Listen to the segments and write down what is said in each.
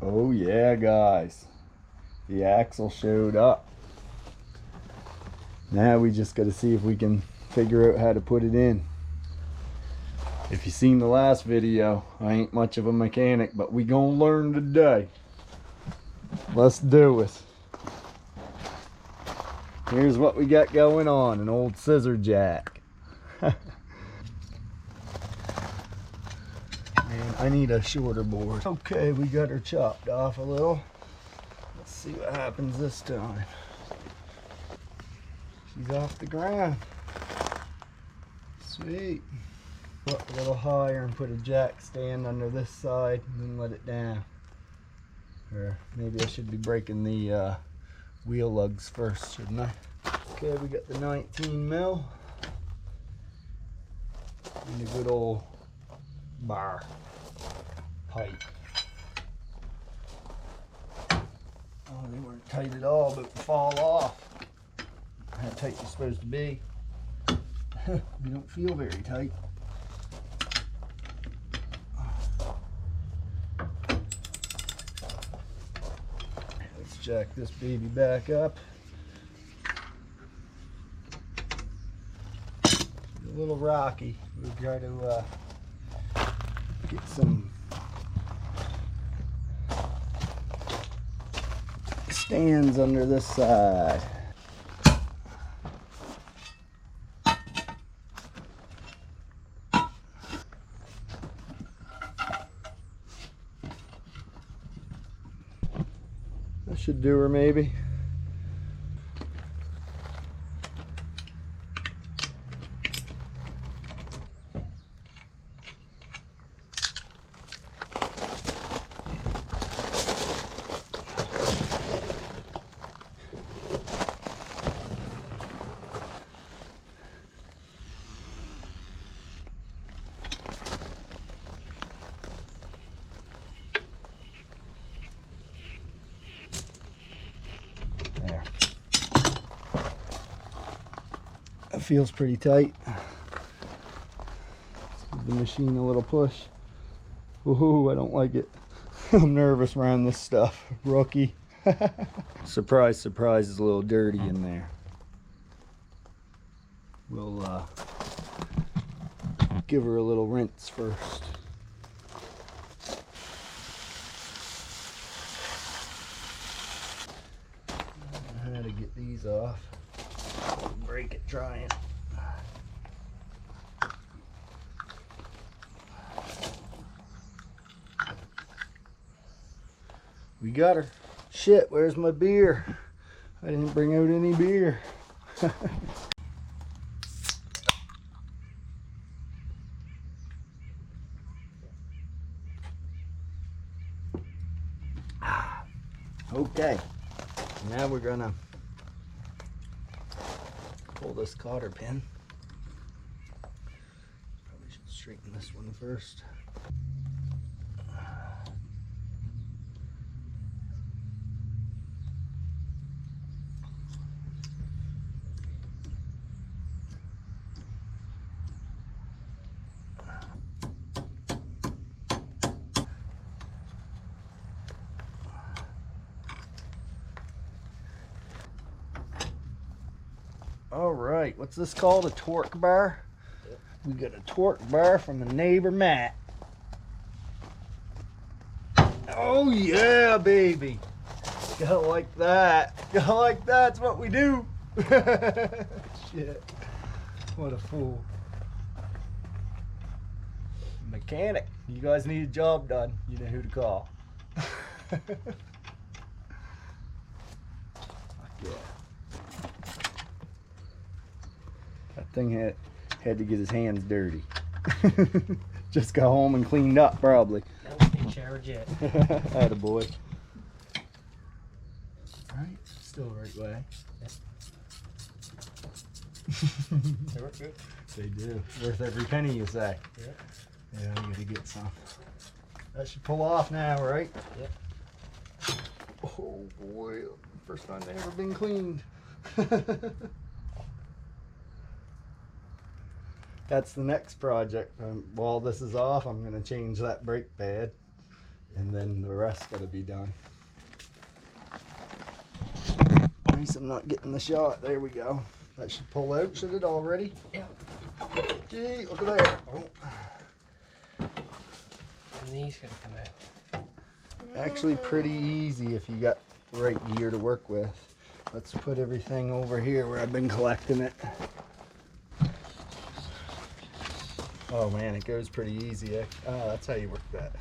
Oh yeah, guys, the axle showed up. Now we just got to see if we can figure out how to put it in. If you seen the last video, I ain't much of a mechanic, but we gonna learn today. Let's do it. Here's what we got going on, an old scissor jack. Man, I need a shorter board. Okay, we got her chopped off a little. Let's see what happens this time. She's off the ground. Sweet. Up a little higher and put a jack stand under this side and then let it down. Or maybe I should be breaking the wheel lugs first, shouldn't I? Okay, we got the 19 mil and a good old bar pipe. Oh, they weren't tight at all, but would fall off. How tight you're supposed to be. You don't feel very tight. Let's jack this baby back up. It's a little rocky. We'll try to get some stands under this side. That should do her maybe. There. That feels pretty tight. Let's give the machine a little push. Ooh, I don't like it. I'm nervous around this stuff. Rookie. Surprise, surprise, it's a little dirty in there. We'll give her a little rinse first. How to get these off. Break it trying. We got her. Shit, where's my beer? I didn't bring out any beer. Okay, now we're gonna pull this cotter pin. Probably should straighten this one first. All right, what's this called? A torque bar? Yep. We got a torque bar from the neighbor Matt. Oh yeah, baby. Go like that. Go like that's what we do. Shit. What a fool. Mechanic. You guys need a job done. You know who to call. Fuck yeah. That thing had to get his hands dirty. Just got home and cleaned up, probably. Don't showered yet. Attaboy. Alright, still the right way. Yep. They work good. They do. Worth every penny, you say. Yep. Yeah, I gotta get some. That should pull off now, right? Yep. Oh boy, first time they ever been cleaned. That's the next project. While this is off, I'm going to change that brake pad. and then the rest gotta be done. Nice, I'm not getting the shot. There we go. That should pull out, should it already? Yeah. Gee, look at there. Oh. And these gotta come out. Actually pretty easy if you got the right gear to work with. Let's put everything over here where I've been collecting it. Oh man, it goes pretty easy. Oh, that's how you work that.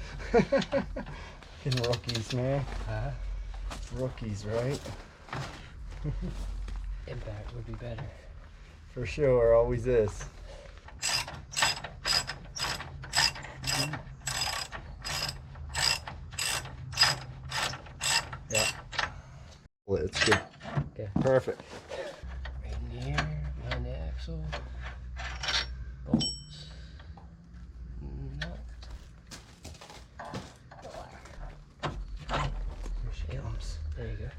Fucking rookies, man. Rookies, right? Impact would be better. For sure, always is. Yeah. Well, it's good. Okay. Perfect. Right in here, behind the axle. Bolts. Nut. Here she comes. There you go.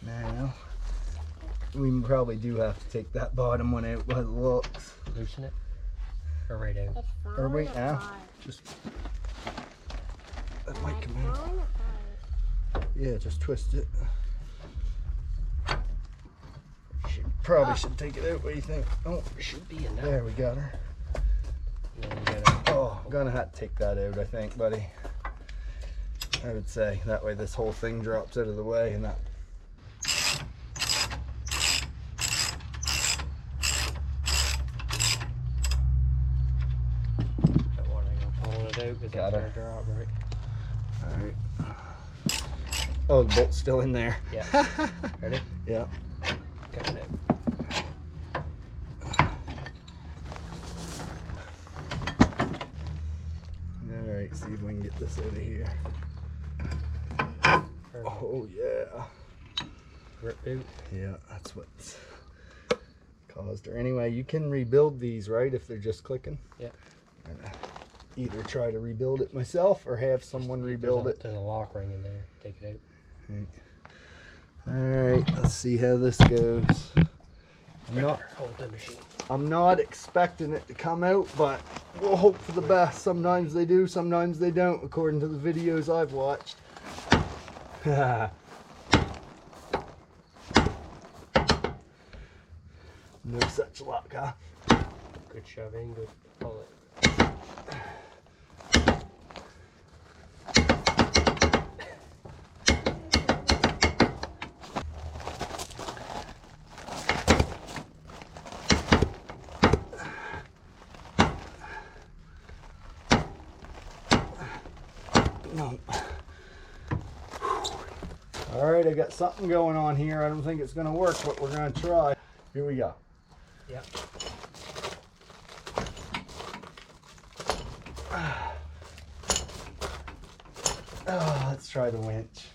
Now, we probably do have to take that bottom one out by the looks. Loosen it. Or right out. It's falling Or wait now. apart. Just that might It's come out. falling apart. Yeah, just twist it. Probably should take it out. What do you think? Oh, Should be enough. there we got her. And then you gotta, Oh, I'm gonna have to take that out, I think, buddy. I would say that way this whole thing drops out of the way, and that. don't want to go pulling it out because Got it's her. gonna drop, right? All right. Oh, the bolt's still in there. Yeah. Ready? Yeah. Coming out. All right. See if we can get this out of here. Perfect. Oh yeah. Rip boot. Yeah, that's what's caused her. Anyway, you can rebuild these, right? If they're just clicking. Yeah. I'm gonna either try to rebuild it myself or have someone rebuild it. There's a lock ring in there. Take it out. All right, let's see how this goes. Hold the machine. I'm not expecting it to come out, but we'll hope for the best. Sometimes they do, sometimes they don't, according to the videos I've watched. No such luck, huh? Good shoving, good pull it. No. All right, I got something going on here. I don't think it's gonna work, but we're gonna try. Here we go. Yep. Oh, let's try the winch.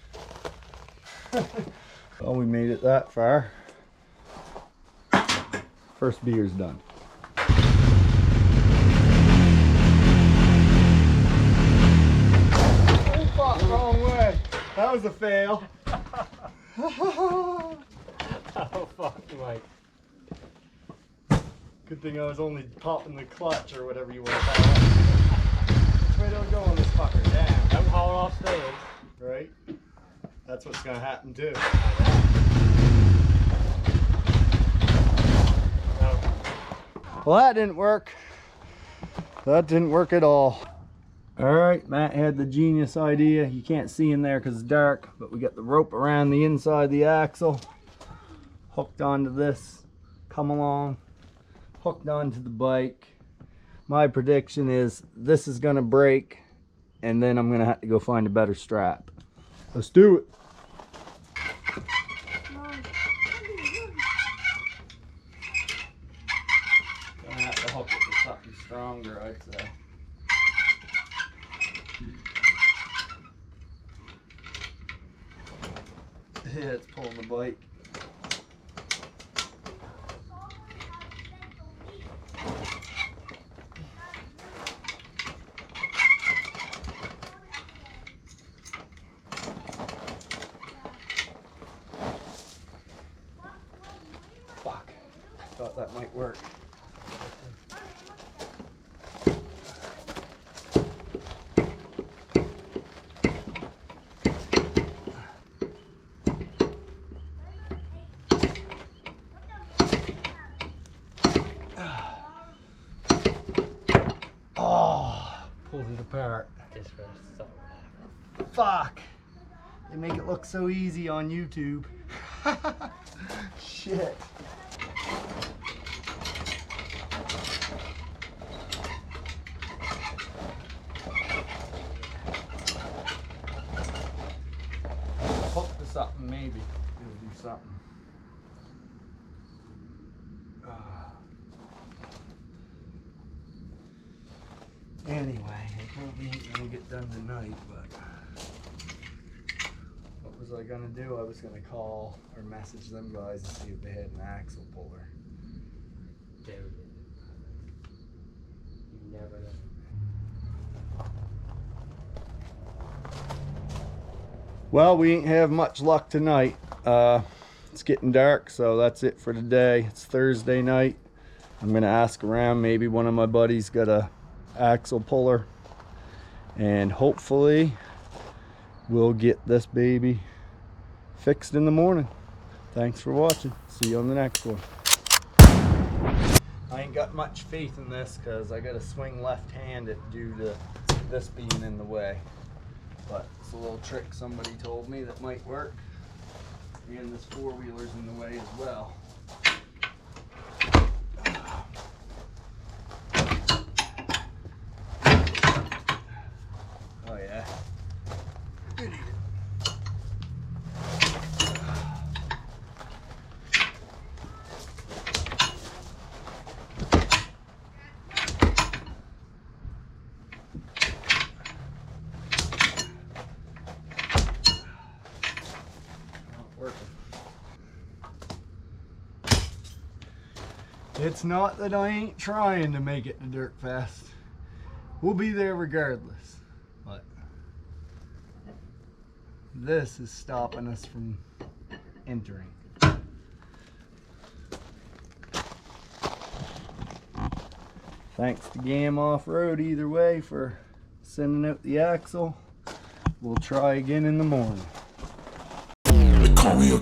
Well, we made it that far. First beer's done. Oh, fuck, wrong way. That was a fail. Oh fuck, Mike. Good thing I was only popping the clutch or whatever you want to call it. Which way do I go on this fucker? Down. Don't haul it off stands. Right? That's what's gonna happen too. Well, that didn't work. That didn't work at all. All right, Matt had the genius idea. You can't see in there because it's dark, but we got the rope around the inside of the axle, hooked onto this, come along, hooked onto the bike. My prediction is this is gonna break, and then I'm gonna have to go find a better strap. Let's do it. Gonna have to hook it to something stronger, I'd say. Yeah, it's pulling the bike. Fuck. Thought that might work. apart. This was so Fuck! They make it look so easy on YouTube. Shit. Hook to something, maybe. It'll do something. Anyway, it probably ain't gonna get done tonight, but what was I gonna do? I was gonna call or message them guys and see if they had an axle puller. dude. You never know. Well, we ain't have much luck tonight. It's getting dark, so that's it for today. It's Thursday night. I'm gonna ask around. Maybe one of my buddies got a axle puller, and hopefully we'll get this baby fixed in the morning. Thanks for watching. See you on the next one. I ain't got much faith in this because I gotta swing left-handed due to this being in the way. But it's a little trick somebody told me that might work. And this four-wheeler's in the way as well. Oh yeah. Idiot. It's not that I ain't trying to make it to Dirt Fest. We'll be there regardless. But this is stopping us from entering. Thanks to Gam Off-Road either way for sending out the axle. We'll try again in the morning. They call me a